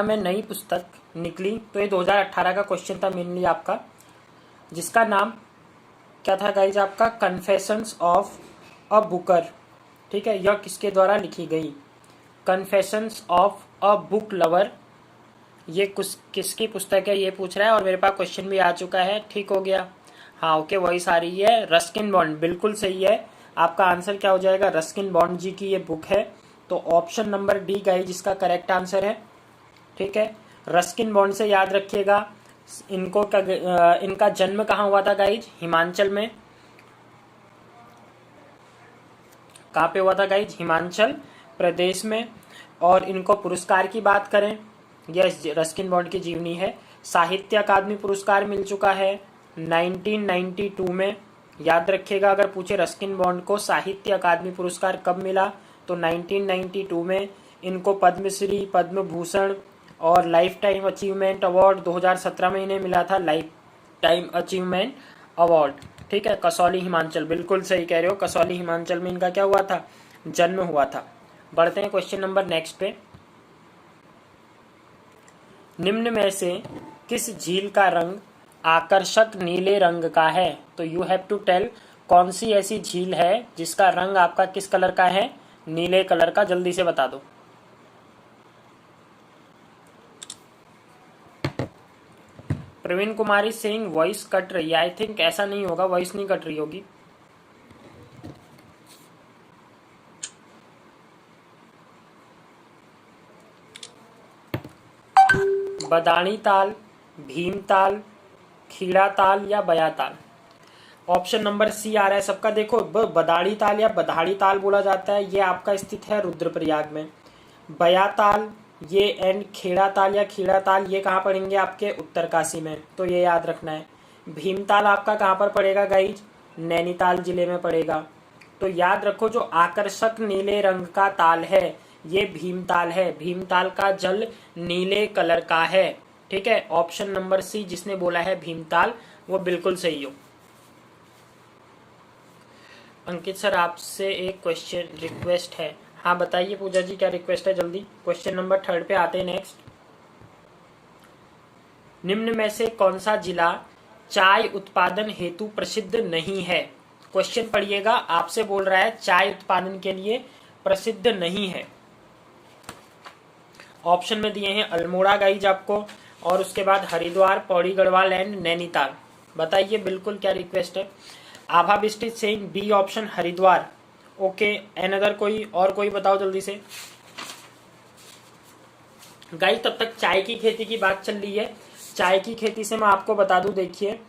में नई पुस्तक निकली, तो ये 2018 का क्वेश्चन था मेनली आपका, जिसका नाम क्या था गाइज आपका, कन्फेशंस ऑफ अ बुकर। ठीक है, यह किसके द्वारा लिखी गई, confessions of a book lover. ये किसकी पुस्तक है ये पूछ रहा है, और मेरे पास क्वेश्चन भी आ चुका है। ठीक हो गया, हाँ ओके, वही सारी है, रस्किन बॉन्ड, बिल्कुल सही है। आपका आंसर क्या हो जाएगा, रस्किन बॉन्ड जी की ये बुक है। तो ऑप्शन नंबर डी गाइज जिसका करेक्ट आंसर है। ठीक है, रस्किन बॉन्ड से याद रखिएगा, इनका जन्म कहाँ हुआ था गाइज, हिमाचल में। कहाँ पे हुआ था गाइज, हिमाचल प्रदेश में। और इनको पुरस्कार की बात करें, यह रस्किन बॉन्ड की जीवनी है। साहित्य अकादमी पुरस्कार मिल चुका है 1992 में। याद रखिएगा, अगर पूछे रस्किन बॉन्ड को साहित्य अकादमी पुरस्कार कब मिला, तो 1992 में। इनको पद्मश्री, पद्म भूषण और लाइफ टाइम अचीवमेंट अवार्ड 2017 में इन्हें मिला था, लाइफ टाइम अचीवमेंट अवार्ड। ठीक है, कसौली हिमाचल, बिल्कुल सही कह रहे हो, कसौली हिमाचल में इनका क्या हुआ था, जन्म हुआ था। बढ़ते हैं क्वेश्चन नंबर नेक्स्ट पे। निम्न में से किस झील का रंग आकर्षक नीले रंग का है, तो यू हैव टू टेल, कौन सी ऐसी झील है जिसका रंग आपका किस कलर का है, नीले कलर का, जल्दी से बता दो। प्रवीण कुमारी सिंह, वॉइस कट रही है, आई थिंक ऐसा नहीं होगा, वॉइस नहीं कट रही होगी। बदाणी ताल, भीमताल, खीड़ा ताल या बया ताल। ऑप्शन नंबर सी आ रहा है सबका। देखो, बदाड़ी ताल या बधाड़ी ताल बोला जाता है, ये आपका स्थित है रुद्रप्रयाग में। बया ताल ये एंड खेड़ा ताल या खीड़ा ताल ये कहाँ पड़ेंगे, आपके उत्तरकाशी में, तो ये याद रखना है। भीमताल आपका कहाँ पर पड़ेगा गाइज, नैनीताल जिले में पड़ेगा। तो याद रखो, जो आकर्षक नीले रंग का ताल है ये भीमताल है, भीमताल का जल नीले कलर का है। ठीक है, ऑप्शन नंबर सी जिसने बोला है भीमताल, वो बिल्कुल सही हो। अंकित सर, आपसे एक क्वेश्चन रिक्वेस्ट है। हाँ बताइए पूजा जी, क्या रिक्वेस्ट है, जल्दी। क्वेश्चन नंबर 3 पे आते हैं नेक्स्ट। निम्न में से कौन सा जिला चाय उत्पादन हेतु प्रसिद्ध नहीं है। क्वेश्चन पढ़िएगा, आपसे बोल रहा है चाय उत्पादन के लिए प्रसिद्ध नहीं है। ऑप्शन में दिए हैं अल्मोड़ा गाइज आपको, और उसके बाद हरिद्वार, पौड़ी गढ़वाल एंड नैनीताल। बताइए बिल्कुल क्या रिक्वेस्ट है। आभा बिस्टित saying B option Haridwar. Okay, another कोई और कोई बताओ जल्दी से गाइस। तब तक चाय की खेती की बात चल रही है, चाय की खेती से मैं आपको बता दूं, देखिए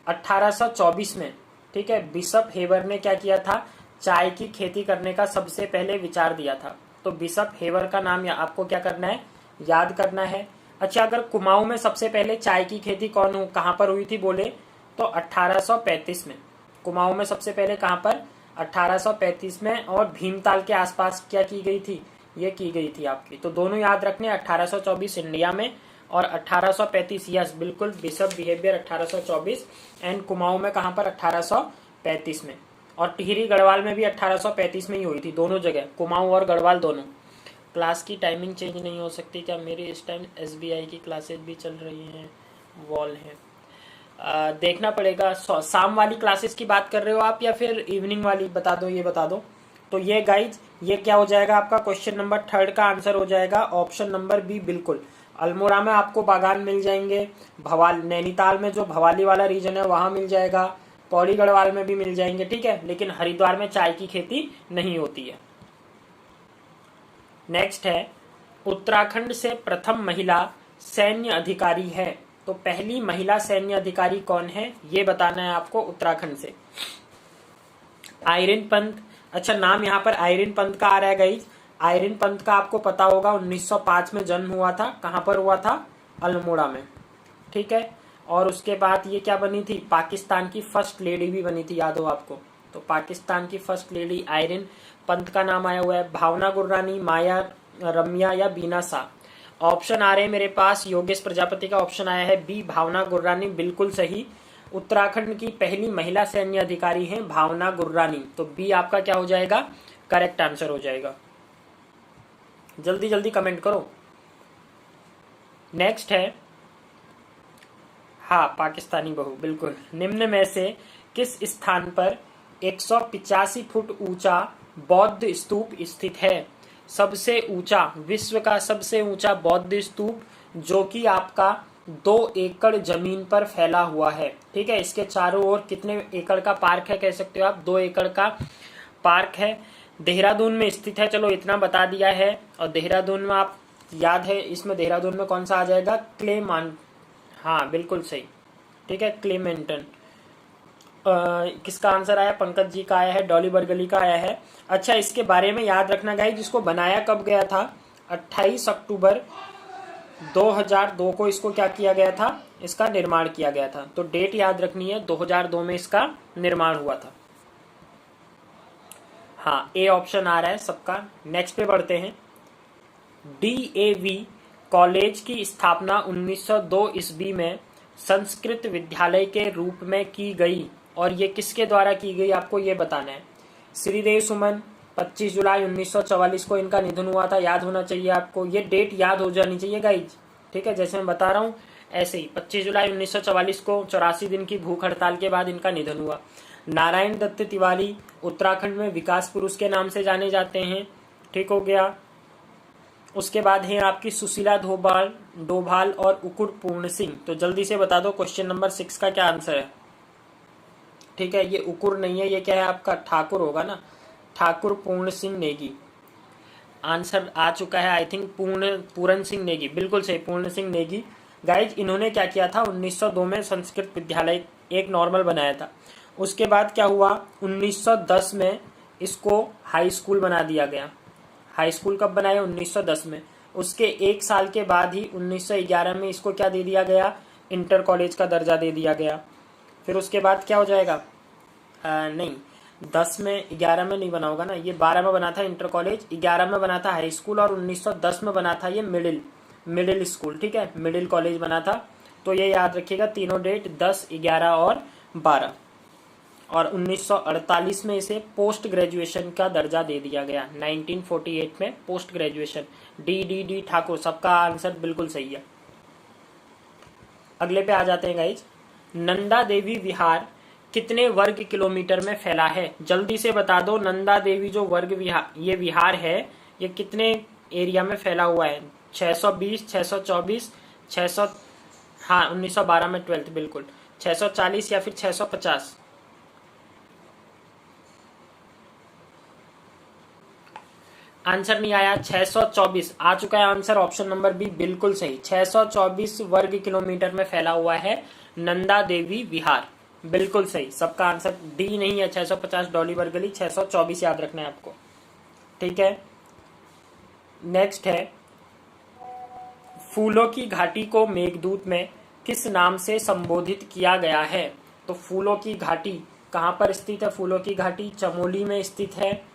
1824 में, ठीक है, बिशप हेवर ने क्या किया था, चाय की खेती करने का सबसे पहले विचार दिया था। तो बिशप हेवर का नाम आपको क्या करना है, याद करना है। अच्छा, अगर कुमाऊं में सबसे पहले चाय की खेती कहाँ पर हुई थी बोले, तो 1835 में। कुमाऊं में सबसे पहले कहाँ पर, 1835 में। और भीमताल के आसपास क्या की गई थी, ये की गई थी आपकी। तो दोनों याद रखने, 1824 इंडिया में और 1835, यस बिल्कुल, बिशप बिहेवियर 1824 एंड कुमाऊं में कहाँ पर, 1835 में। और टिहरी गढ़वाल में भी 1835 में ही हुई थी, दोनों जगह, कुमाऊं और गढ़वाल दोनों। क्लास की टाइमिंग चेंज नहीं हो सकती क्या, मेरी इस टाइम SBI की क्लासेज भी चल रही हैं, वॉल है, देखना पड़ेगा। शाम वाली क्लासेस की बात कर रहे हो आप या फिर इवनिंग वाली, बता दो, ये बता दो। तो ये गाइज, ये क्या हो जाएगा आपका, क्वेश्चन नंबर 3 का आंसर हो जाएगा ऑप्शन नंबर बी, बिल्कुल। अल्मोड़ा में आपको बागान मिल जाएंगे, नैनीताल में जो भवाली वाला रीजन है वहां मिल जाएगा, पौड़ी गढ़वाल में भी मिल जाएंगे, ठीक है, लेकिन हरिद्वार में चाय की खेती नहीं होती है। नेक्स्ट है, उत्तराखंड से प्रथम महिला सैन्य अधिकारी है, तो पहली महिला सैन्य अधिकारी कौन है ये बताना है आपको उत्तराखंड से। आइरिन पंत, अच्छा नाम यहाँ पर आइरिन पंत का आ रहा है गाइज। आइरिन पंत का आपको पता होगा 1905 में जन्म हुआ था, कहाँ पर हुआ था, अल्मोड़ा में, ठीक है। और उसके बाद ये क्या बनी थी, पाकिस्तान की फर्स्ट लेडी भी बनी थी, याद हो आपको। तो पाकिस्तान की फर्स्ट लेडी आइरिन पंत का नाम आया हुआ है। भावना गुररानी, माया रम्या या बीना शाह। ऑप्शन आ रहे हैं मेरे पास, योगेश प्रजापति का ऑप्शन आया है बी, भावना गुररानी, बिल्कुल सही। उत्तराखंड की पहली महिला सैन्य अधिकारी हैं भावना गुररानी, तो बी आपका क्या हो जाएगा, करेक्ट आंसर हो जाएगा। जल्दी जल्दी कमेंट करो। नेक्स्ट है, हाँ पाकिस्तानी बहू, बिल्कुल। निम्न में से किस स्थान पर 185 फुट ऊंचा बौद्ध स्तूप स्थित है? सबसे ऊंचा, विश्व का सबसे ऊंचा बौद्ध स्तूप जो कि आपका 2 एकड़ जमीन पर फैला हुआ है। ठीक है, इसके चारों ओर कितने एकड़ का पार्क है कह सकते हो आप? 2 एकड़ का पार्क है, देहरादून में स्थित है। चलो इतना बता दिया है। और देहरादून में आप याद है, इसमें देहरादून में कौन सा आ जाएगा? हाँ बिल्कुल सही। ठीक है, क्लेमेंटन। किसका आंसर आया? पंकज जी का आया है, डॉली बरगली का आया है। अच्छा, इसके बारे में याद रखना गाइस, जिसको बनाया कब गया था? 28 अक्टूबर 2002 को इसको क्या किया गया था? इसका निर्माण किया गया था। तो डेट याद रखनी है, 2002 में इसका निर्माण हुआ था। हाँ, ए ऑप्शन आ रहा है सबका। नेक्स्ट पे बढ़ते हैं। DAV कॉलेज की स्थापना 1902 ईस्वी में संस्कृत विद्यालय के रूप में की गई, और ये किसके द्वारा की गई आपको ये बताना है। श्रीदेव सुमन, 25 जुलाई 1944 को इनका निधन हुआ था, याद होना चाहिए आपको। ये डेट याद हो जानी चाहिए गाइज। ठीक है, जैसे मैं बता रहा हूँ ऐसे ही 25 जुलाई 1944 को 84 दिन की भूख हड़ताल के बाद इनका निधन हुआ। नारायण दत्त तिवारी उत्तराखंड में विकास पुरुष के नाम से जाने जाते हैं। ठीक हो गया। उसके बाद है आपकी सुशीला डोभाल और उकुर पूर्ण सिंह। तो जल्दी से बता दो क्वेश्चन नंबर 6 का क्या आंसर है? ठीक है, ये उकुर नहीं है, ये क्या है आपका? ठाकुर होगा ना, ठाकुर पूर्ण सिंह नेगी। आंसर आ चुका है आई थिंक, पूर्ण सिंह नेगी, बिल्कुल सही, पूर्ण सिंह नेगी। गाइज, इन्होंने क्या किया था? 1902 में संस्कृत विद्यालय एक नॉर्मल बनाया था। उसके बाद क्या हुआ? 1910 में इसको हाई स्कूल बना दिया गया। हाई स्कूल कब बनाया? 1910 में। उसके 1 साल के बाद ही 1911 में इसको क्या दे दिया गया? इंटर कॉलेज का दर्जा दे दिया गया। फिर उसके बाद क्या हो जाएगा? नहीं, 10 में 11 में नहीं बना होगा ना, ये 12 में बना था इंटर कॉलेज, 11 में बना था हाई स्कूल, और 1910 में बना था ये मिडिल स्कूल। ठीक है, मिडिल कॉलेज बना था। तो ये याद रखिएगा, तीनों डेट 10, 11 और 12। और 1948 में इसे पोस्ट ग्रेजुएशन का दर्जा दे दिया गया। 1948 में पोस्ट ग्रेजुएशन। डी ठाकुर, सबका आंसर बिल्कुल सही है। अगले पे आ जाते हैं गाइज। नंदा देवी विहार कितने वर्ग किलोमीटर में फैला है? जल्दी से बता दो। नंदा देवी जो ये विहार है, ये कितने एरिया में फैला हुआ है? 620, 624, 600, हाँ 1912 में 12th, बिल्कुल 640 या फिर 650? आंसर नहीं आया, 624 आ चुका है आंसर। ऑप्शन नंबर बी बिल्कुल सही, 624 वर्ग किलोमीटर में फैला हुआ है नंदा देवी विहार, बिल्कुल सही। सबका आंसर डी नहीं है, 650 डॉली बरगली, 624 याद रखना है आपको। ठीक है, नेक्स्ट है, फूलों की घाटी को मेघदूत में किस नाम से संबोधित किया गया है? तो फूलों की घाटी कहाँ पर स्थित है? फूलों की घाटी चमोली में स्थित है।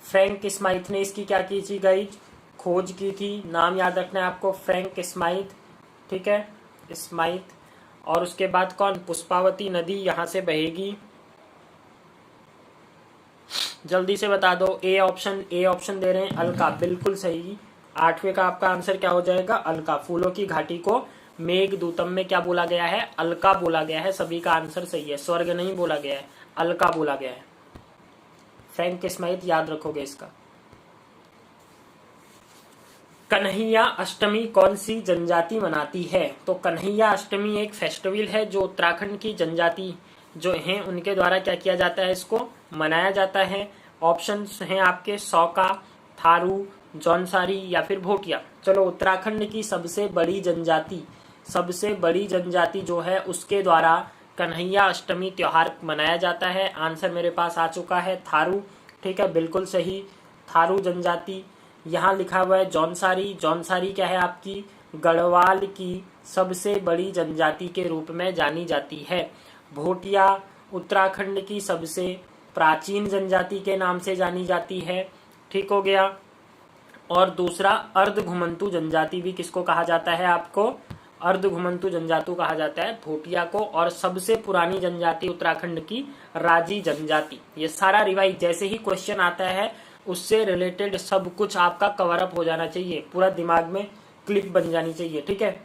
फ्रैंक स्माइथ ने इसकी क्या की थी गाइज? खोज की थी। नाम याद रखना है आपको, फ्रैंक स्माइथ। ठीक है, स्माइथ। और उसके बाद कौन? पुष्पावती नदी यहाँ से बहेगी। जल्दी से बता दो। ए ऑप्शन दे रहे हैं, अलका, बिल्कुल सही। 8वें का आपका आंसर क्या हो जाएगा? अलका। फूलों की घाटी को मेघदूतम में क्या बोला गया है? अलका बोला गया है। सभी का आंसर सही है, स्वर्ग नहीं बोला गया है, अलका बोला गया है। फ्रैंक स्माइथ याद रखोगे इसका। कन्हैया अष्टमी कौन सी जनजाति मनाती है? तो कन्हैया अष्टमी एक फेस्टिवल है जो उत्तराखंड की जनजाति जो हैं उनके द्वारा क्या किया जाता है, इसको मनाया जाता है। ऑप्शंस हैं आपके सौका, थारू, जौनसारी या फिर भोटिया। चलो, उत्तराखंड की सबसे बड़ी जनजाति जो है उसके द्वारा कन्हैया अष्टमी त्योहार मनाया जाता है। आंसर मेरे पास आ चुका है, थारू। ठीक है, बिल्कुल सही, थारू जनजाति। यहाँ लिखा हुआ है जौनसारी। जौनसारी क्या है आपकी? गढ़वाल की सबसे बड़ी जनजाति के रूप में जानी जाती है। भोटिया उत्तराखंड की सबसे प्राचीन जनजाति के नाम से जानी जाती है। ठीक हो गया। और दूसरा अर्ध घुमंतु जनजाति भी किसको कहा जाता है आपको? अर्ध घुमंतु जनजाति कहा जाता है भोटिया को। और सबसे पुरानी जनजाति उत्तराखंड की राजी जनजाति। ये सारा रिवाइज, जैसे ही क्वेश्चन आता है उससे रिलेटेड सब कुछ आपका कवर अप हो जाना चाहिए, पूरा दिमाग में क्लिप बन जानी चाहिए। ठीक है,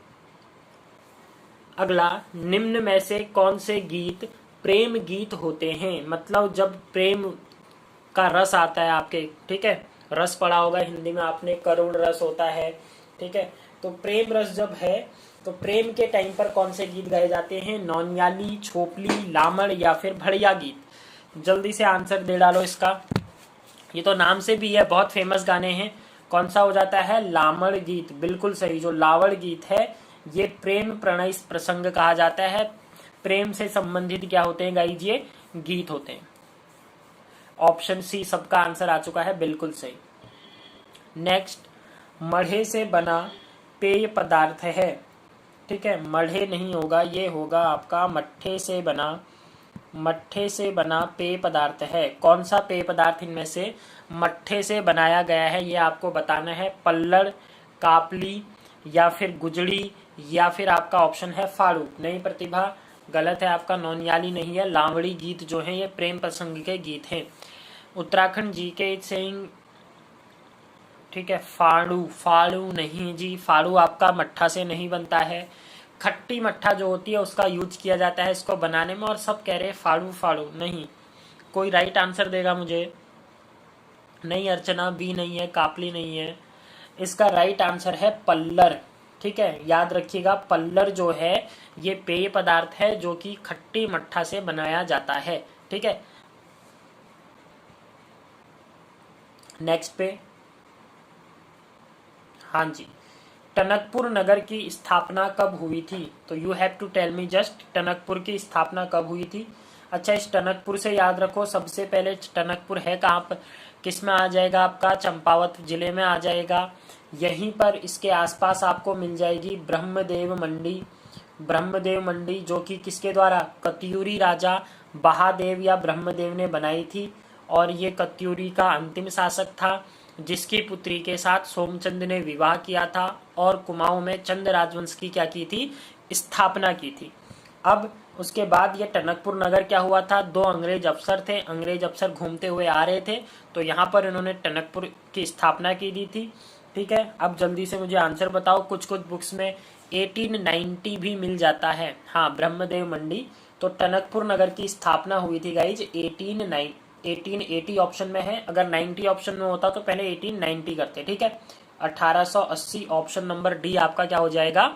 अगला, निम्न में से कौन से गीत प्रेम गीत होते हैं? मतलब जब प्रेम का रस आता है आपके, ठीक है, रस पढ़ा होगा हिंदी में आपने, करुण रस होता है, ठीक है, तो प्रेम रस जब है तो प्रेम के टाइम पर कौन से गीत गाए जाते हैं? नौनियाली, छोपली, लामड़ या फिर भड़िया गीत? जल्दी से आंसर दे डालो इसका। ये तो नाम से भी है, बहुत फेमस गाने हैं। कौन सा हो जाता है? लामड़ गीत, बिल्कुल सही। जो लावड़ गीत है ये प्रेम प्रणय प्रसंग कहा जाता है। प्रेम से संबंधित क्या होते हैं गाइज? ये गीत होते हैं। ऑप्शन सी सबका आंसर आ चुका है, बिल्कुल सही। नेक्स्ट, मढ़े से बना पेय पदार्थ है, ठीक है, मढ़े नहीं होगा, ये होगा आपका मट्ठे से बना, मट्ठे से बना पेय पदार्थ है। कौन सा पेय पदार्थ इनमें से मट्ठे से बनाया गया है, ये आपको बताना है। पल्लड़, कापली या फिर गुजड़ी या फिर आपका ऑप्शन है फाड़ू। नहीं प्रतिभा, गलत है आपका, नौनियाली नहीं है। लावड़ी गीत जो है ये प्रेम प्रसंग के गीत हैं। उत्तराखंड जी के सेइंग, ठीक है, फाड़ू, फाड़ू नहीं जी, फाड़ू आपका मट्ठा से नहीं बनता है। खट्टी मट्ठा जो होती है उसका यूज किया जाता है इसको बनाने में, और सब कह रहे हैं फाड़ू फाड़ू। नहीं, कोई राइट आंसर देगा मुझे? नहीं, अर्चना बी नहीं है, कापली नहीं है। इसका राइट आंसर है पल्लर, ठीक है, याद रखिएगा। पल्लर जो है ये पेय पदार्थ है जो कि खट्टी मट्ठा से बनाया जाता है, ठीक है। नेक्स्ट पे, हाँ जी, टनकपुर नगर की स्थापना कब हुई थी? तो you have to tell me just, Tanakpur की स्थापना कब हुई थी? अच्छा, इस टनकपुर से याद रखो, सबसे पहले टनकपुर है कहाँ पर, किस में आ जाएगा आपका? चंपावत जिले में आ जाएगा। यहीं पर इसके आसपास आपको मिल जाएगी ब्रह्मदेव मंडी। ब्रह्मदेव मंडी जो कि किसके द्वारा? कत्यूरी राजा बहादेव या ब्रह्मदेव ने बनाई थी, और ये कत्यूरी का अंतिम शासक था जिसकी पुत्री के साथ सोमचंद ने विवाह किया था और कुमाऊं में चंद राजवंश की क्या की थी? स्थापना की थी। अब उसके बाद ये टनकपुर नगर क्या हुआ था? दो अंग्रेज अफसर थे, अंग्रेज अफसर घूमते हुए आ रहे थे तो यहाँ पर इन्होंने टनकपुर की स्थापना की दी थी, ठीक है। अब जल्दी से मुझे आंसर बताओ। कुछ कुछ बुक्स में 1890 भी मिल जाता है, हाँ, ब्रह्मदेव मंडी। तो टनकपुर नगर की स्थापना हुई थी गाइज 1880 ऑप्शन में है। अगर 90 ऑप्शन में होता तो पहले 1890 करते, ठीक है। 1880 ऑप्शन नंबर डी आपका क्या हो जाएगा?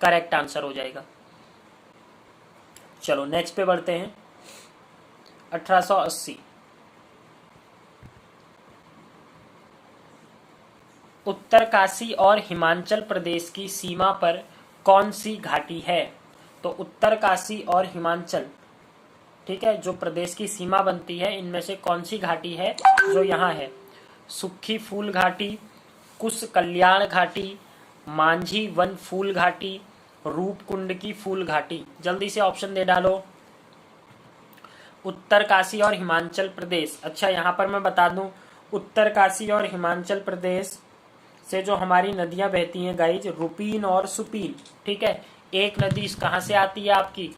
करेक्ट आंसर हो जाएगा। चलो नेक्स्ट पे बढ़ते हैं। 1880, उत्तरकाशी और हिमाचल प्रदेश की सीमा पर कौन सी घाटी है? तो उत्तरकाशी और हिमाचल, ठीक है, जो प्रदेश की सीमा बनती है इनमें से कौन सी घाटी है जो यहाँ है? सुक्खी फूल घाटी, कुश कल्याण घाटी, मांझी वन फूल घाटी, रूपकुंड की फूल घाटी? जल्दी से ऑप्शन दे डालो। उत्तरकाशी और हिमाचल प्रदेश। अच्छा, यहाँ पर मैं बता दूं, उत्तरकाशी और हिमाचल प्रदेश से जो हमारी नदियां बहती हैं गाइज, रुपीन और सुपीन, ठीक है। एक नदी कहाँ से आती है आपकी?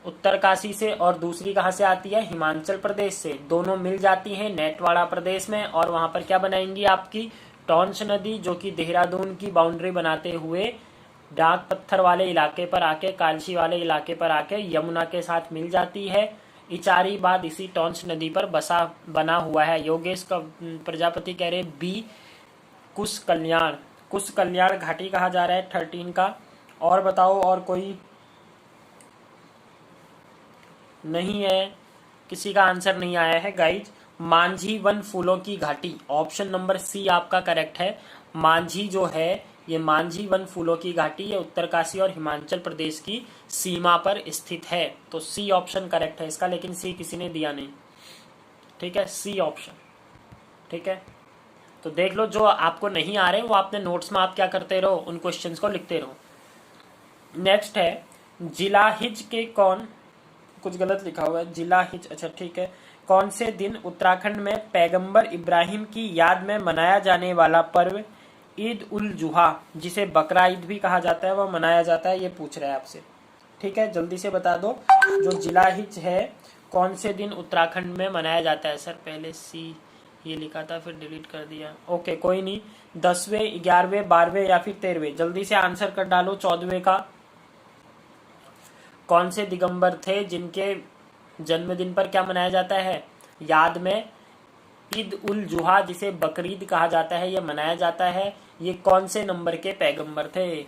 उत्तरकाशी से, और दूसरी कहाँ से आती है? हिमाचल प्रदेश से। दोनों मिल जाती हैं नेटवाड़ा प्रदेश में, और वहां पर क्या बनाएंगी आपकी? टॉन्स नदी, जो कि देहरादून की बाउंड्री बनाते हुए डाक पत्थर वाले इलाके पर आके, कालशी वाले इलाके पर आके यमुना के साथ मिल जाती है। इचारी बाद इसी टॉन्स नदी पर बना हुआ है। योगेश का प्रजापति कह रहे बी, कुश कल्याण। कुश कल्याण घाटी कहा जा रहा है 13 का। और बताओ, और कोई नहीं है, किसी का आंसर नहीं आया है गाइज। मांझी वन फूलों की घाटी, ऑप्शन नंबर सी आपका करेक्ट है। मांझी जो है ये मांझी वन फूलों की घाटी, ये उत्तरकाशी और हिमाचल प्रदेश की सीमा पर स्थित है। तो सी ऑप्शन करेक्ट है इसका, लेकिन सी किसी ने दिया नहीं, ठीक है, सी ऑप्शन, ठीक है। तो देख लो, जो आपको नहीं आ रहे वो अपने नोट्स में आप क्या करते रहो, उन क्वेश्चंस को लिखते रहो। नेक्स्ट है, जिला हिज के कौन, कुछ गलत लिखा हुआ है, जिला हिज, अच्छा ठीक है, कौन से दिन उत्तराखंड में पैगंबर इब्राहिम की याद में मनाया जाने वाला पर्व ईद उल जुहा, जिसे बकरा ईद भी कहा जाता है, वह मनाया जाता है? ये पूछ रहा है आपसे, ठीक है, जल्दी से बता दो। जो जिला हिज है कौन से दिन उत्तराखंड में मनाया जाता है? सर पहले सी ये लिखा था फिर डिलीट कर दिया, ओके कोई नहीं। 10वें, 11वें, 12वें या फिर 13वें? जल्दी से आंसर कर डालो 14वें का। कौन से दिगंबर थे जिनके जन्मदिन पर क्या मनाया जाता है? याद में ईद उल जुहा, जिसे बकरीद कहा जाता है, यह मनाया जाता है। ये कौन से नंबर के पैगंबर थे?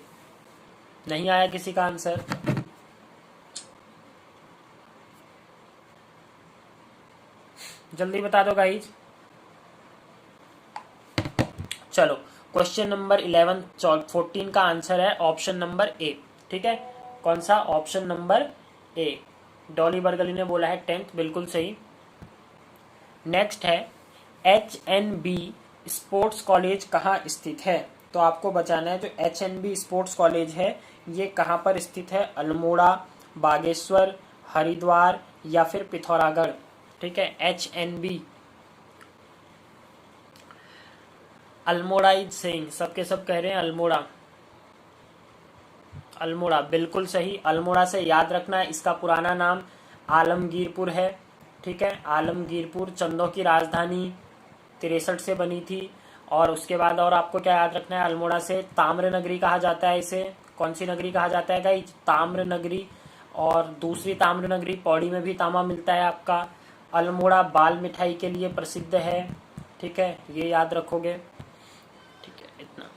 नहीं आया किसी का आंसर? जल्दी बता दो गाइज। चलो, क्वेश्चन नंबर 11 14 का आंसर है ऑप्शन नंबर ए। ठीक है, कौन सा? Option number A. Dolly Bargali ने बोला है 10th, बिल्कुल सही। नेक्स्ट है HNB स्पोर्ट्स कॉलेज कहाँ स्थित है? तो आपको बताना है जो HNB स्पोर्ट्स कॉलेज है ये कहाँ पर स्थित है? अल्मोड़ा, बागेश्वर, हरिद्वार या फिर पिथौरागढ़। ठीक है, HNB अल्मोड़ा इज सेइंग, सबके सब कह रहे हैं अल्मोड़ा। अल्मोड़ा बिल्कुल सही। अल्मोड़ा से याद रखना इसका पुराना नाम आलमगीरपुर है। ठीक है, आलमगीरपुर चंदों की राजधानी 63 से बनी थी। और उसके बाद और आपको क्या याद रखना है? अल्मोड़ा से ताम्र नगरी कहा जाता है इसे। कौन सी नगरी कहा जाता है गाइस? ताम्र नगरी। और दूसरी ताम्र नगरी पौड़ी में भी तांबा मिलता है आपका। अल्मोड़ा बाल मिठाई के लिए प्रसिद्ध है। ठीक है, ये याद रखोगे। ठीक है, इतना।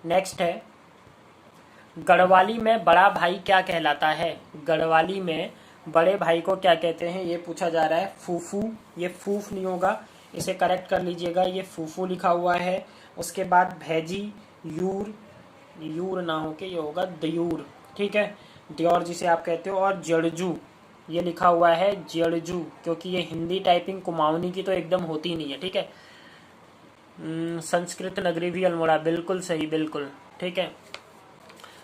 नेक्स्ट है गढ़वाली में बड़ा भाई क्या कहलाता है? गढ़वाली में बड़े भाई को क्या कहते हैं ये पूछा जा रहा है। फूफू, ये फूफ नहीं होगा, इसे करेक्ट कर लीजिएगा, ये फूफू लिखा हुआ है। उसके बाद भैजी, यूर, यूर ना हो के ये होगा दयूर। ठीक है, द्योर जिसे आप कहते हो। और जड़जू, ये लिखा हुआ है जड़जू, क्योंकि ये हिंदी टाइपिंग कुमाऊनी की तो एकदम होती नहीं है। ठीक है, संस्कृत नगरी भी अल्मोड़ा, बिल्कुल सही, बिल्कुल। ठीक है,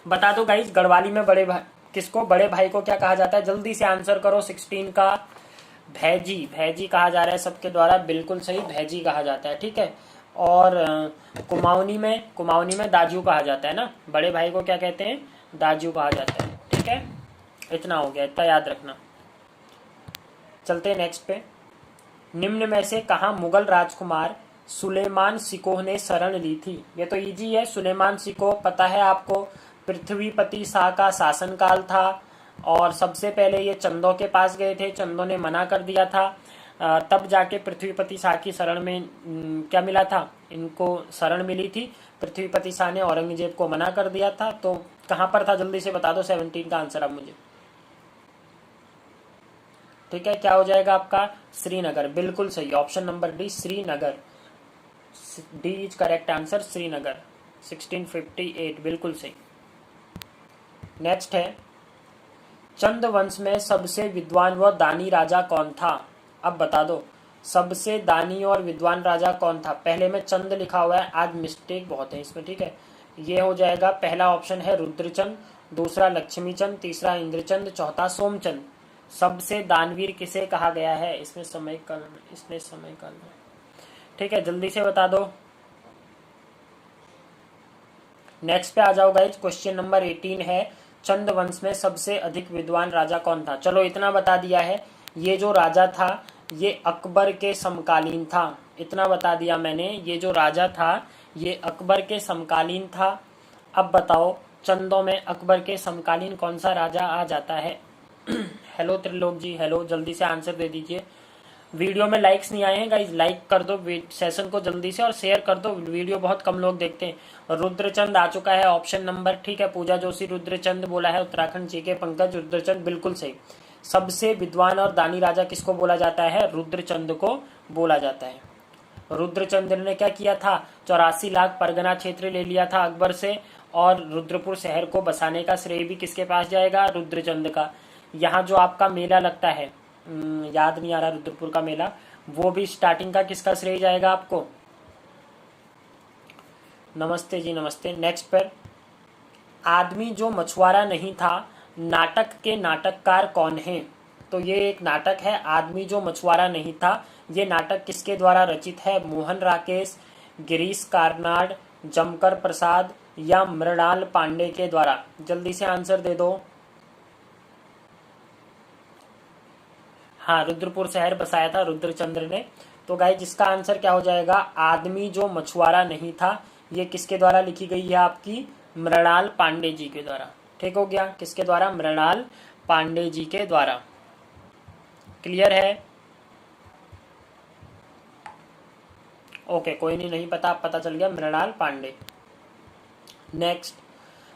बता दो गाइस गढ़वाली में बड़े भाई किसको, बड़े भाई को क्या कहा जाता है? जल्दी से आंसर करो। 16 का भैजी, भैजी कहा जा रहा है सबके द्वारा, बिल्कुल सही, भैजी कहा जाता है। ठीक है, और कुमाऊनी में दाजू कहा जाता है ना। बड़े भाई को क्या कहते हैं? दाजू कहा जाता है। ठीक है, इतना हो गया, इतना याद रखना। चलते हैं नेक्स्ट पे। निम्न में से कहा मुगल राजकुमार सुलेमान सिकोह ने शरण ली थी? ये तो इजी है, सुलेमान सिकोह पता है आपको, पृथ्वीपति शाह का शासनकाल था और सबसे पहले ये चंदों के पास गए थे, चंदों ने मना कर दिया था, तब जाके पृथ्वीपति शाह की शरण में क्या मिला था? इनको शरण मिली थी। पृथ्वीपति शाह ने औरंगजेब को मना कर दिया था। तो कहां पर था जल्दी से बता दो 17 का आंसर अब मुझे। ठीक है, क्या हो जाएगा आपका? श्रीनगर, बिल्कुल सही, option number D Srinagar. D is correct answer, Srinagar. 1658, बिल्कुल सही। नेक्स्ट है चंद वंश में सबसे विद्वान व दानी राजा कौन था? अब बता दो सबसे दानी और विद्वान राजा कौन था? पहले में चंद लिखा हुआ है, आज मिस्टेक बहुत है इसमें। ठीक है, ये हो जाएगा, पहला ऑप्शन है रुद्रचंद, दूसरा लक्ष्मीचंद, तीसरा इंद्रचंद, चौथा सोमचंद। सबसे दानवीर किसे कहा गया है? इसमें समय काल में। ठीक है, जल्दी से बता दो। नेक्स्ट पे आ जाओ गाइज, क्वेश्चन नंबर 18 है चंद वंश में सबसे अधिक विद्वान राजा कौन था? चलो इतना बता दिया है, ये जो राजा था ये अकबर के समकालीन था। इतना बता दिया मैंने, ये जो राजा था ये अकबर के समकालीन था। अब बताओ चंदों में अकबर के समकालीन कौन सा राजा आ जाता है? हेलो त्रिलोक जी, हेलो, जल्दी से आंसर दे दीजिए। वीडियो में लाइक्स नहीं आए हैं गाइज, लाइक कर दो सेशन को जल्दी से और शेयर कर दो, वीडियो बहुत कम लोग देखते हैं। रुद्रचंद आ चुका है ऑप्शन नंबर। ठीक है, पूजा जोशी रुद्रचंद बोला है, उत्तराखंड जी के पंकज रुद्रचंद, बिल्कुल सही। सबसे विद्वान और दानी राजा किसको बोला जाता है? रुद्रचंद को बोला जाता है। रुद्रचंद्र ने क्या किया था? 84 लाख परगना क्षेत्र ले लिया था अकबर से, और रुद्रपुर शहर को बसाने का श्रेय भी किसके पास जाएगा? रुद्रचंद का। यहाँ जो आपका मेला लगता है, याद नहीं आ रहा, रुद्रपुर का मेला, वो भी स्टार्टिंग का किसका श्रेय जाएगा आपको? नमस्ते जी, नमस्ते। नेक्स्ट पर आदमी जो मछुआरा नहीं था नाटक के नाटककार कौन है? तो ये एक नाटक है आदमी जो मछुआरा नहीं था। ये नाटक किसके द्वारा रचित है? मोहन राकेश, गिरीश कार्नाड, जमकर प्रसाद या मृणाल पांडे के द्वारा। जल्दी से आंसर दे दो। हाँ, रुद्रपुर शहर बसाया था रुद्रचंद्र ने। तो गाइस जिसका आंसर क्या हो जाएगा? आदमी जो मछुआरा नहीं था, ये किसके द्वारा लिखी गई है आपकी? मृणाल पांडे जी के द्वारा। ठीक हो गया, किसके द्वारा? मृणाल पांडे जी के द्वारा। क्लियर है? ओके, कोई नहीं पता, पता चल गया, मृणाल पांडे। नेक्स्ट,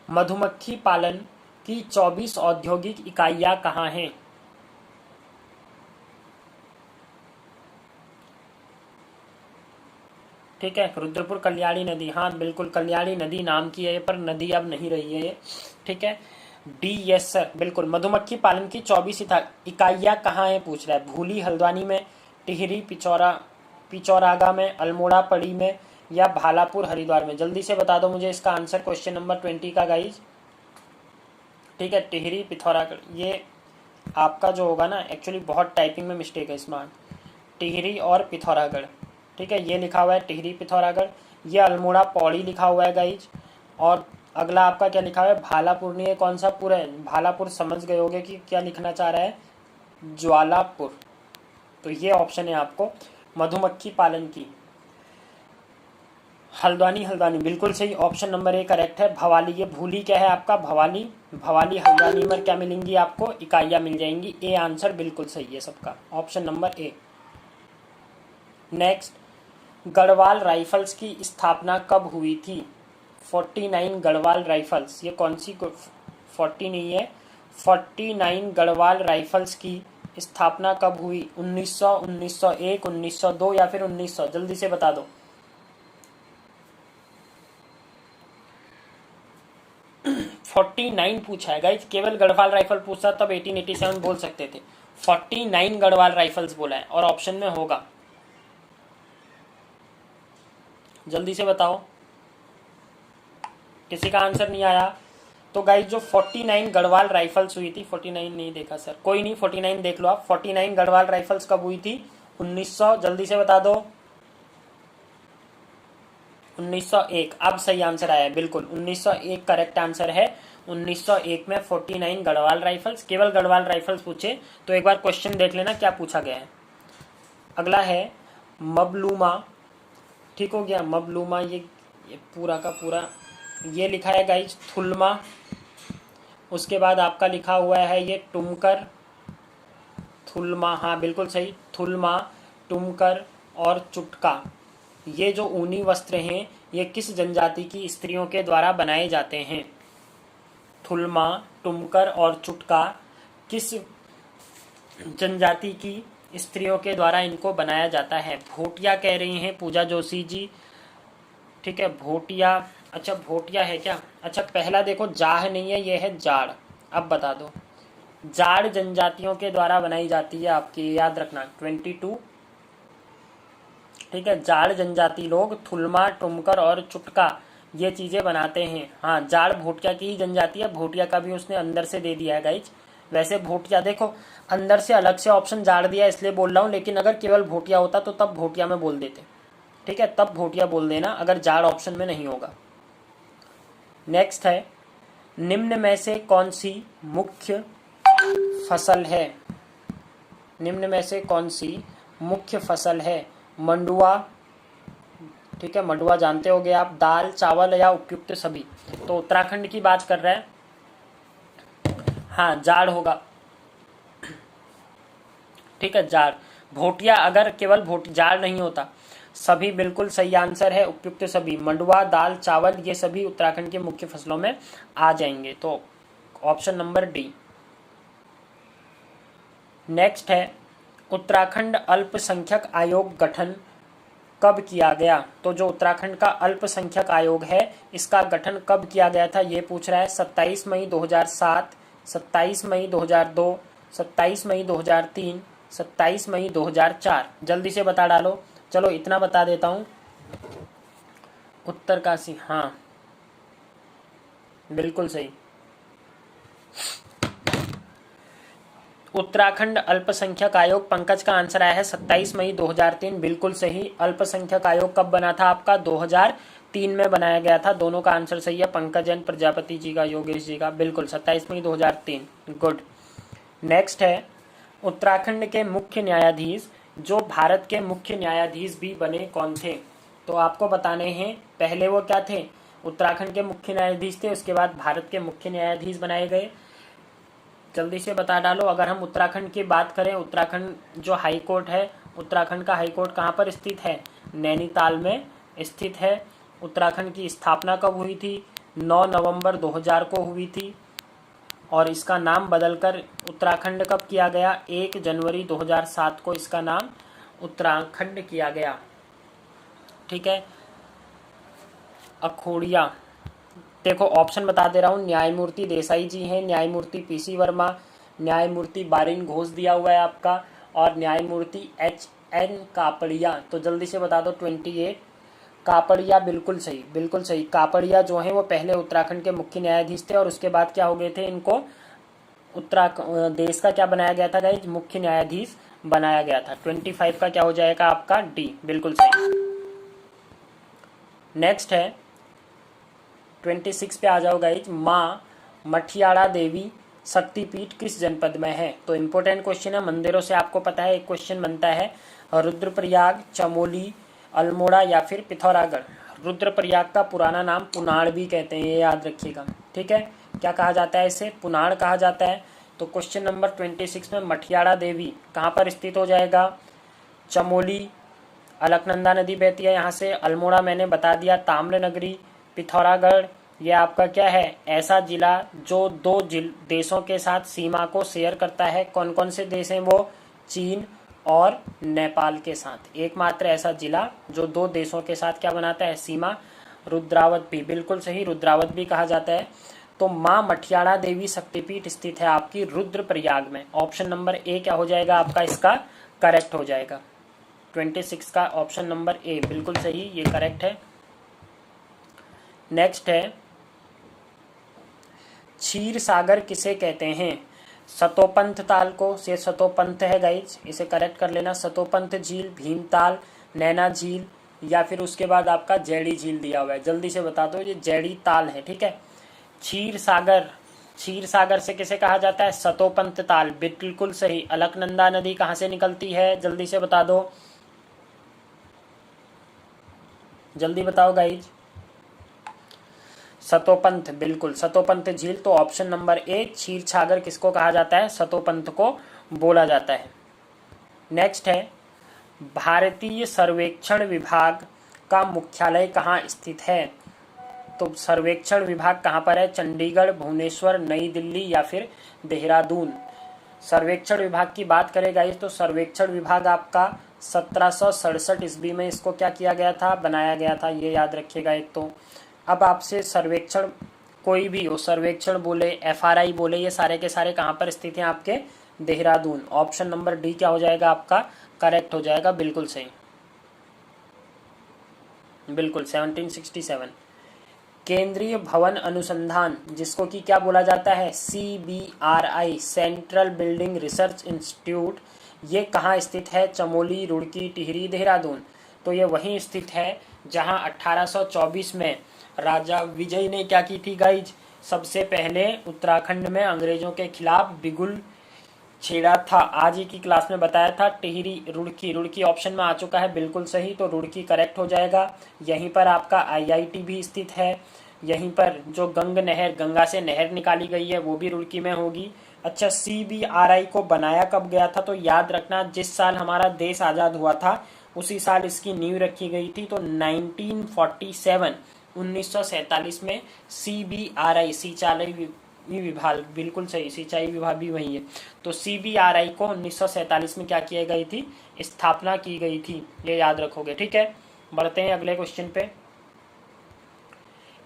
मधुमक्खी पालन की 24 औद्योगिक इकाइयां कहाँ हैं? ठीक है, रुद्रपुर कल्याणी नदी, हाँ बिल्कुल कल्याणी नदी नाम की है, पर नदी अब नहीं रही है ये। ठीक है, डी यस सर, बिल्कुल। मधुमक्खी पालन की 24 इकाइयां कहाँ है पूछ रहा है। भूली हल्द्वानी में, टिहरी पिचौरागा में, अल्मोड़ा पड़ी में, या भालापुर हरिद्वार में? जल्दी से बता दो मुझे इसका आंसर क्वेश्चन नंबर 20 का गाइज। ठीक है, टिहरी पिथौरागढ़, ये आपका जो होगा ना, एक्चुअली बहुत टाइपिंग में मिस्टेक है इसमें, टिहरी और पिथौरागढ़। ठीक है, ये लिखा हुआ है टिहरी पिथौरागढ़, ये अल्मोड़ा पौड़ी लिखा हुआ है गाइज, और अगला आपका क्या लिखा हुआ है? भालापुर। नहीं, ये कौन सा पुर है? भालापुर समझ गए होगे कि क्या लिखना चाह रहा है, ज्वालापुर। तो ये ऑप्शन है आपको मधुमक्खी पालन की। हल्द्वानी बिल्कुल सही, ऑप्शन नंबर 1 करेक्ट है। भवाली, ये भूली क्या है आपका? भवाली हल्द्वानी में क्या मिलेंगी आपको? इकाइयां मिल जाएंगी। ए आंसर बिल्कुल सही है सबका, ऑप्शन नंबर ए। नेक्स्ट, गढ़वाल राइफल्स की स्थापना कब हुई थी? 49 गढ़वाल राइफल्स, ये कौन सी 40 नहीं है, 49 गढ़वाल राइफल्स की स्थापना कब हुई? 1900, 1901, 1902 या फिर 1900? जल्दी से बता दो। 49 पूछा है गाइस, केवल गढ़वाल राइफल पूछता तब 1887 बोल सकते थे, 49 गढ़वाल राइफल्स बोला है, और ऑप्शन में होगा। जल्दी से बताओ, किसी का आंसर नहीं आया तो गाइस जो 49 गढ़वाल राइफल्स हुई थी, 49 नहीं देखा सर, कोई नहीं, 49 देख लो आप। 49 गढ़वाल राइफल्स कब हुई थी? 1900, जल्दी से बता दो। 1901, अब सही आंसर आया है, बिल्कुल 1901 करेक्ट आंसर है। 1901 में 49 गढ़वाल राइफल्स, केवल गढ़वाल राइफल्स पूछे तो एक बार क्वेश्चन देख लेना क्या पूछा गया है। अगला है मबलूमा, ठीक हो गया, मबलूमा, ये पूरा का पूरा ये लिखा है गाइज थुलमा, उसके बाद आपका लिखा हुआ है ये टुमकर, थुलमा, हाँ बिल्कुल सही, थुलमा, टुमकर और चुटका। ये जो ऊनी वस्त्र हैं ये किस जनजाति की स्त्रियों के द्वारा बनाए जाते हैं? थुलमा, टुमकर और चुटका किस जनजाति की स्त्रियों के द्वारा इनको बनाया जाता है? भोटिया कह रही हैं पूजा जोशी जी। ठीक है, भोटिया, अच्छा भोटिया है क्या? अच्छा पहला देखो, जाह नहीं है, ये है जाड़। अब बता दो, जाड़ जनजातियों के द्वारा बनाई जाती है आपकी, याद रखना 22। ठीक है, जाड़ जनजाति लोग थुलमा, टुमकर और चुटका ये चीजें बनाते हैं। हाँ, जाड़ भोटिया की ही जनजाति है, भोटिया का भी उसने अंदर से दे दिया है गाइज। वैसे भोटिया देखो अंदर से अलग से ऑप्शन जाड़ दिया इसलिए बोल रहा हूँ, लेकिन अगर केवल भोटिया होता तो तब भोटिया में बोल देते। ठीक है, तब भोटिया बोल देना अगर जाड़ ऑप्शन में नहीं होगा। नेक्स्ट है, निम्न में से कौन सी मुख्य फसल है? निम्न में से कौन सी मुख्य फसल है? मंडुआ, ठीक है मंडुआ जानते होगे आप, दाल, चावल या उपयुक्त सभी? तो उत्तराखंड की बात कर रहे हैं, हाँ जाड़ होगा। ठीक है, जाड़। भोटिया अगर केवल जाड़ नहीं होता, सभी बिल्कुल सही आंसर है, उपयुक्त सभी, मंडुआ, दाल, चावल ये सभी उत्तराखंड की मुख्य फसलों में आ जाएंगे, तो ऑप्शन नंबर डी। नेक्स्ट है, उत्तराखंड अल्पसंख्यक आयोग गठन कब किया गया? तो जो उत्तराखंड का अल्पसंख्यक आयोग है इसका गठन कब किया गया था ये पूछ रहा है। 27 मई 2007, 27 मई 2002, 27 मई 2003, 27 मई 2004? जल्दी से बता डालो। चलो इतना बता देता हूँ, उत्तरकाशी, हाँ बिल्कुल सही। उत्तराखंड अल्पसंख्यक आयोग, पंकज का आंसर आया है 27 मई 2003, बिल्कुल सही। अल्पसंख्यक आयोग कब बना था आपका? 2003 में बनाया गया था। दोनों का आंसर सही है, पंकज एन प्रजापति जी का, योगेश जी का, बिल्कुल 27 मई 2003, गुड। नेक्स्ट है, उत्तराखंड के मुख्य न्यायाधीश जो भारत के मुख्य न्यायाधीश भी बने कौन थे? तो आपको बताने हैं, पहले वो क्या थे? उत्तराखंड के मुख्य न्यायाधीश थे, उसके बाद भारत के मुख्य न्यायाधीश बनाए गए। जल्दी से बता डालो। अगर हम उत्तराखंड की बात करें, उत्तराखंड जो हाई कोर्ट है, उत्तराखंड का हाई कोर्ट कहाँ पर स्थित है? नैनीताल में स्थित है। उत्तराखंड की स्थापना कब हुई थी? 9 नवंबर 2000 को हुई थी और इसका नाम बदलकर उत्तराखंड कब किया गया? 1 जनवरी 2007 को इसका नाम उत्तराखंड किया गया। ठीक है। अखोड़िया, देखो ऑप्शन बता दे रहा हूँ। न्यायमूर्ति देसाई जी हैं, न्यायमूर्ति पीसी वर्मा, न्यायमूर्ति बारिन घोष दिया हुआ है आपका, और न्यायमूर्ति HN कापड़िया। तो जल्दी से बता दो। 28 कापड़िया, बिल्कुल सही, बिल्कुल सही। कापड़िया जो है वो पहले उत्तराखंड के मुख्य न्यायाधीश थे और उसके बाद क्या हो गए थे? इनको देश का क्या बनाया गया था गाइज? मुख्य न्यायाधीश बनाया गया था। 25 का क्या हो जाएगा आपका? डी, बिल्कुल सही। नेक्स्ट है 26 पे आ जाओ गाइज। माँ मठियाड़ा देवी शक्तिपीठ किस जनपद में है? तो इम्पोर्टेंट क्वेश्चन है, मंदिरों से आपको पता है एक क्वेश्चन बनता है। रुद्रप्रयाग, चमोली, अल्मोड़ा या फिर पिथौरागढ़। रुद्रप्रयाग का पुराना नाम पुनाड़ भी कहते हैं, ये याद रखिएगा। ठीक है, क्या कहा जाता है इसे? पुनाड़ कहा जाता है। तो क्वेश्चन नंबर 26 में मठियाड़ा देवी कहाँ पर स्थित हो जाएगा? चमोली, अलकनंदा नदी बहती है यहाँ से। अल्मोड़ा मैंने बता दिया, ताम्रनगरी। पिथौरागढ़ ये आपका क्या है? ऐसा जिला जो 2 देशों के साथ सीमा को शेयर करता है। कौन कौन से देश हैं वो? चीन और नेपाल के साथ। एकमात्र ऐसा जिला जो 2 देशों के साथ क्या बनाता है? सीमा। रुद्रावत भी, बिल्कुल सही, रुद्रावत भी कहा जाता है। तो माँ मठियाड़ा देवी शक्तिपीठ स्थित है आपकी रुद्रप्रयाग में। ऑप्शन नंबर ए क्या हो जाएगा आपका? इसका करेक्ट हो जाएगा। 26 का ऑप्शन नंबर ए बिल्कुल सही, ये करेक्ट है। नेक्स्ट है क्षीर सागर किसे कहते हैं? सतोपंथ ताल को, से सतोपंथ है गाइज, इसे करेक्ट कर लेना। सतोपंथ झील, भीमताल, नैना झील या फिर उसके बाद आपका जैड़ी झील दिया हुआ है। जल्दी से बता दो, ये जैड़ी ताल है। ठीक है। क्षीर सागर, क्षीर सागर से किसे कहा जाता है? सतोपंथ ताल, बिल्कुल सही। अलकनंदा नदी कहाँ से निकलती है? जल्दी से बता दो, जल्दी बताओ गाइज। सतोपंथ, बिल्कुल सतोपंथ झील। तो ऑप्शन नंबर ए क्षीर सागर किसको कहा जाता है? सतोपंथ को बोला जाता है। नेक्स्ट है भारतीय सर्वेक्षण विभाग का मुख्यालय कहाँ स्थित है? तो सर्वेक्षण विभाग कहाँ पर है? चंडीगढ़, भुवनेश्वर, नई दिल्ली या फिर देहरादून। सर्वेक्षण विभाग की बात करें गाइस तो सर्वेक्षण विभाग आपका 1767 ईस्वी में इसको क्या किया गया था? बनाया गया था, ये याद रखिएगा एक तो। अब आपसे सर्वेक्षण कोई भी हो, सर्वेक्षण बोले, FRI बोले, ये सारे के सारे कहाँ पर स्थित हैं आपके? देहरादून। ऑप्शन नंबर डी क्या हो जाएगा आपका? करेक्ट हो जाएगा, बिल्कुल सही, बिल्कुल 1767। केंद्रीय भवन अनुसंधान जिसको कि क्या बोला जाता है? CBRI, central building research institute, ये कहाँ स्थित है? चमोली, रुड़की, टिहरी, देहरादून। तो ये वहीं स्थित है जहाँ 1824 में राजा विजय ने क्या की थी गाइज? सबसे पहले उत्तराखंड में अंग्रेजों के खिलाफ बिगुल छेड़ा था। आज ही की क्लास में बताया था। टिहरी, रुड़की, रुड़की ऑप्शन में आ चुका है, बिल्कुल सही। तो रुड़की करेक्ट हो जाएगा। यहीं पर आपका IIT भी स्थित है। यहीं पर जो गंगा से नहर निकाली गई है वो भी रुड़की में होगी। अच्छा, CBRI को बनाया कब गया था? तो याद रखना, जिस साल हमारा देश आज़ाद हुआ था उसी साल इसकी नींव रखी गई थी। तो 1947 में CBRI, सिंचाई विभाग, बिल्कुल सही, सिंचाई विभाग भी वही है। तो CBRI को 1947 में क्या की गई थी? स्थापना की गई थी, ये याद रखोगे। ठीक है, बढ़ते हैं अगले क्वेश्चन पे।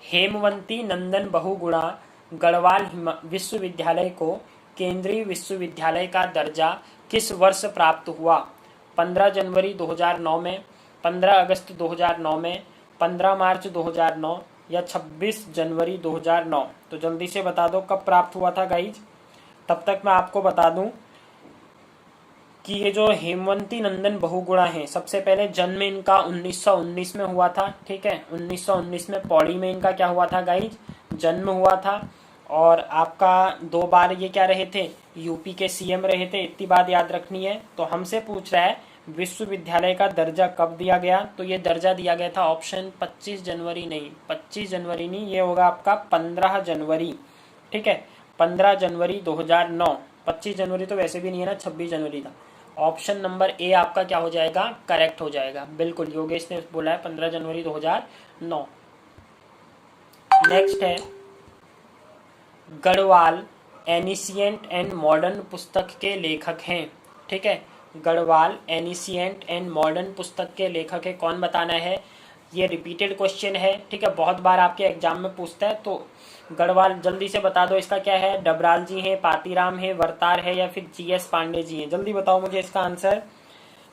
हेमवंती नंदन बहुगुणा गढ़वाल विश्वविद्यालय को केंद्रीय विश्वविद्यालय का दर्जा किस वर्ष प्राप्त हुआ? 15 जनवरी 2009 में, 15 अगस्त 2009 में, 15 मार्च 2009 या 26 जनवरी 2009। तो जल्दी से बता दो कब प्राप्त हुआ था गाइज। तब तक मैं आपको बता दूं कि ये जो हेमवंती नंदन बहुगुणा है, सबसे पहले जन्म इनका 1919 में हुआ था। ठीक है, 1919 में पौड़ी में इनका क्या हुआ था गाइज? जन्म हुआ था। और आपका 2 बार ये क्या रहे थे? यूपी के CM रहे थे, इतनी बात याद रखनी है। तो हमसे पूछ रहा है विश्वविद्यालय का दर्जा कब दिया गया? तो ये दर्जा दिया गया था ऑप्शन 25 जनवरी नहीं, 25 जनवरी नहीं, ये होगा आपका 15 जनवरी। ठीक है, 15 जनवरी 2009। 25 जनवरी तो वैसे भी नहीं है ना, 26 जनवरी था। ऑप्शन नंबर ए आपका क्या हो जाएगा? करेक्ट हो जाएगा। बिल्कुल, योगेश ने बोला है 15 जनवरी 2009। नेक्स्ट है गढ़वाल एनिशिएंट एंड मॉडर्न पुस्तक के लेखक हैं। ठीक है, गढ़वाल एनिशिएंट एंड मॉडर्न पुस्तक के लेखक है, कौन बताना है? ये रिपीटेड क्वेश्चन है। ठीक है, बहुत बार आपके एग्जाम में पूछता है, तो गढ़वाल जल्दी से बता दो इसका क्या है। डबराल जी हैं, पातीराम है, वर्तार है, या फिर जीएस पांडे जी हैं? जल्दी बताओ मुझे इसका आंसर।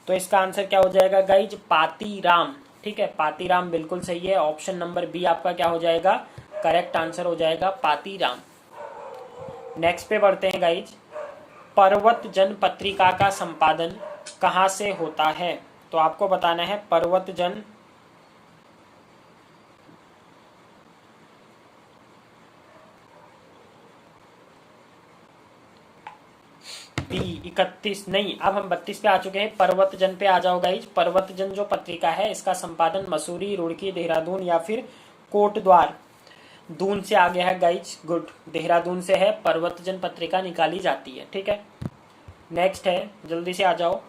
तो इसका आंसर क्या हो जाएगा गाइज? पातीराम। ठीक है, पातीराम बिल्कुल सही है। ऑप्शन नंबर बी आपका क्या हो जाएगा? करेक्ट आंसर हो जाएगा पातीराम। नेक्स्ट पे बढ़ते हैं गाइज। पर्वत जन पत्रिका का संपादन कहाँ से होता है? तो आपको बताना है पर्वत जन B31 नहीं, अब हम 32 पे आ चुके हैं। पर्वत जन पे आ जाओ गाइज। पर्वत जन जो पत्रिका है इसका संपादन मसूरी, रुड़की, देहरादून या फिर कोटद्वार, दून से आ गया है गाइज। गुड, देहरादून से है पर्वत जन पत्रिका निकाली जाती है। ठीक है, नेक्स्ट है, जल्दी से आ जाओ।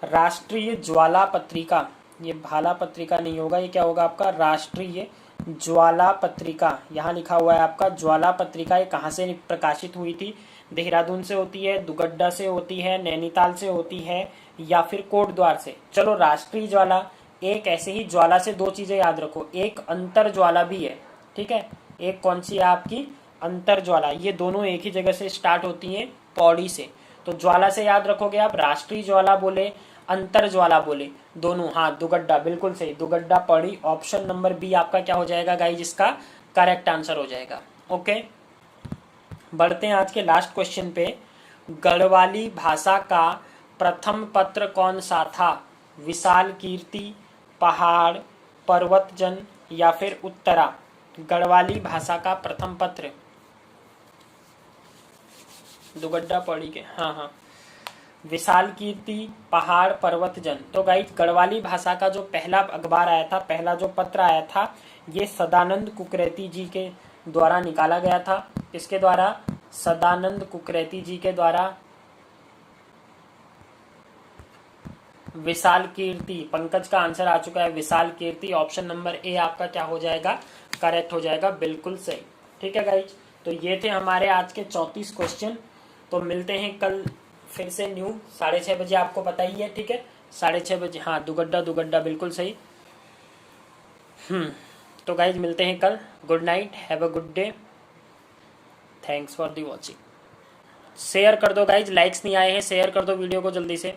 राष्ट्रीय ज्वाला पत्रिका, ये भाला पत्रिका नहीं होगा, ये क्या होगा आपका? राष्ट्रीय ज्वाला पत्रिका। यहाँ लिखा हुआ है आपका ज्वाला पत्रिका। ये कहाँ से प्रकाशित हुई थी? देहरादून से होती है, दुगड्डा से होती है, नैनीताल से होती है, या फिर कोटद्वार से? चलो, राष्ट्रीय ज्वाला। एक ऐसे ही ज्वाला से दो चीजें याद रखो, एक अंतर ज्वाला भी है। ठीक है, एक कौन सी है आपकी? अंतर ज्वाला। ये दोनों एक ही जगह से स्टार्ट होती हैं, पौड़ी से। तो ज्वाला से याद रखोगे आप, राष्ट्रीय ज्वाला बोले, अंतर ज्वाला बोले, दोनों। हाँ, दुगड्डा बिल्कुल सही, Dugadda Pauri. Option number B आपका क्या हो जाएगा गाइज? इसका करेक्ट आंसर हो जाएगा। ओके, बढ़ते हैं आज के लास्ट क्वेश्चन पे। गढ़वाली भाषा का प्रथम पत्र कौन सा था? विशाल कीर्ति, पहाड़, पर्वतजन या फिर उत्तरा? गढ़वाली भाषा का प्रथम पत्र, दुगड्डा पौड़ी के। हाँ, विशाल कीर्ति, पहाड़, पर्वतजन। तो गाइस, गढ़वाली भाषा का जो पहला अखबार आया था, पहला जो पत्र आया था, ये सदानंद कुकरेती जी के द्वारा निकाला गया था। किसके द्वारा? सदानंद कुकरेती जी के द्वारा। विशाल कीर्ति, पंकज का आंसर आ चुका है, विशाल कीर्ति। ऑप्शन नंबर ए आपका क्या हो जाएगा? करेक्ट हो जाएगा, बिल्कुल सही। ठीक है गाइज, तो ये थे हमारे आज के 34 क्वेश्चन। तो मिलते हैं कल फिर से न्यू 6:30 बजे, आपको पता ही है। ठीक है, 6:30 बजे। हाँ, दुगड्डा बिल्कुल सही। तो गाइज मिलते हैं कल। Good night, have a good day, thanks for the watching. Share कर दो गाइज, लाइक्स नहीं आए हैं, शेयर कर दो वीडियो को जल्दी से।